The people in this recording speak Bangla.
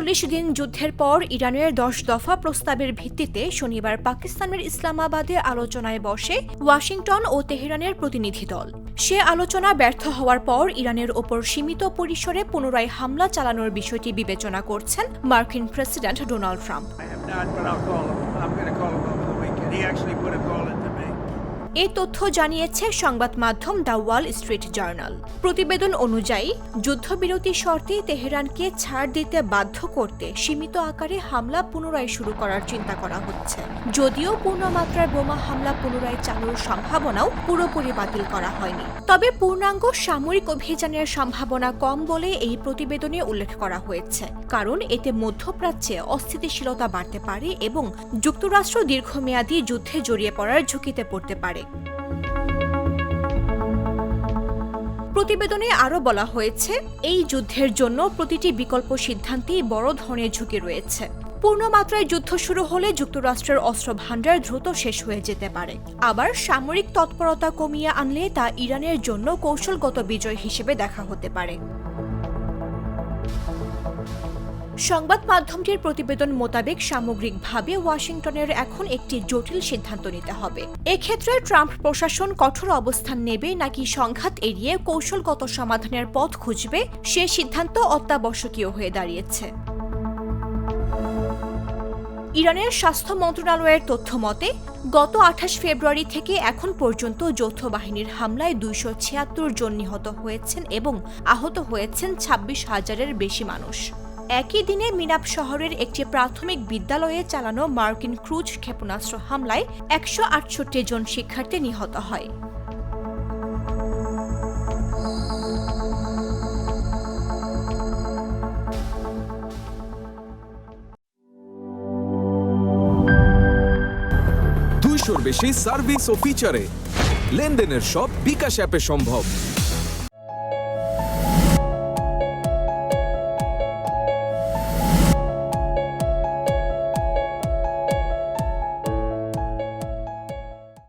৪৭ দিন যুদ্ধের পর ইরানের ১০ দফা প্রস্তাবের ভিত্তিতে শনিবার পাকিস্তানের ইসলামাবাদে আলোচনায় বসে ওয়াশিংটন ও তেহরানের প্রতিনিধি দল। সে আলোচনা ব্যর্থ হওয়ার পর ইরানের ওপর সীমিত পরিসরে পুনরায় হামলা চালানোর বিষয়টি বিবেচনা করছেন মার্কিন প্রেসিডেন্ট ডোনাল্ড ট্রাম্প। এই তথ্য জানিয়েছে সংবাদ মাধ্যম দ্য ওয়াল স্ট্রিট জার্নাল। প্রতিবেদন অনুযায়ী যুদ্ধবিরতি শর্তে তেহরানকে ছাড় দিতে বাধ্য করতে সীমিত আকারে হামলা পুনরায় শুরু করার চিন্তা করা হচ্ছে, যদিও পূর্ণমাত্রার বোমা হামলা পুনরায় চালুর সম্ভাবনাও পুরোপুরি বাতিল করা হয়নি। তবে পূর্ণাঙ্গ সামরিক অভিযানের সম্ভাবনা কম বলে এই প্রতিবেদনে উল্লেখ করা হয়েছে, কারণ এতে মধ্যপ্রাচ্যে অস্থিতিশীলতা বাড়তে পারে এবং যুক্তরাষ্ট্র দীর্ঘমেয়াদী যুদ্ধে জড়িয়ে পড়ার ঝুঁকিতে পড়তে পারে। প্রতিবেদনে আরও বলা হয়েছে, এই যুদ্ধের জন্য প্রতিটি বিকল্প সিদ্ধান্তেই বড় ধরনের ঝুঁকি রয়েছে। পূর্ণমাত্রায় যুদ্ধ শুরু হলে যুক্তরাষ্ট্রের অস্ত্র ভাণ্ডার দ্রুত শেষ হয়ে যেতে পারে। আবার সামরিক তৎপরতা কমিয়ে আনলে তা ইরানের জন্য কৌশলগত বিজয় হিসেবে দেখা হতে পারে। সংবাদ মাধ্যমটির প্রতিবেদন মোতাবেক সামগ্রিকভাবে ওয়াশিংটনের এখন একটি জটিল সিদ্ধান্ত নিতে হবে। এক্ষেত্রে ট্রাম্প প্রশাসন কঠোর অবস্থান নেবে নাকি সংঘাত এড়িয়ে কৌশলগত সমাধানের পথ খুঁজবে, সে সিদ্ধান্ত অত্যাবশ্যকীয় হয়ে দাঁড়িয়েছে। ইরানের স্বাস্থ্য মন্ত্রণালয়ের তথ্য মতে গত ২৮ ফেব্রুয়ারি থেকে এখন পর্যন্ত যৌথ বাহিনীর হামলায় ২৭৬ জন নিহত হয়েছেন এবং আহত হয়েছেন ২৬,০০০-এর বেশি মানুষ। একই দিনে মিনাব শহরের একটি প্রাথমিক বিদ্যালয়ে চালানো মার্কিন ক্রুজ ক্ষেপণাস্ত্র হামলায় ১৬৮ জন শিক্ষার্থী নিহত হয়। বেশি সার্ভিস ও ফিচারে লেনদেনের সব বিকাশ অ্যাপে সম্ভব।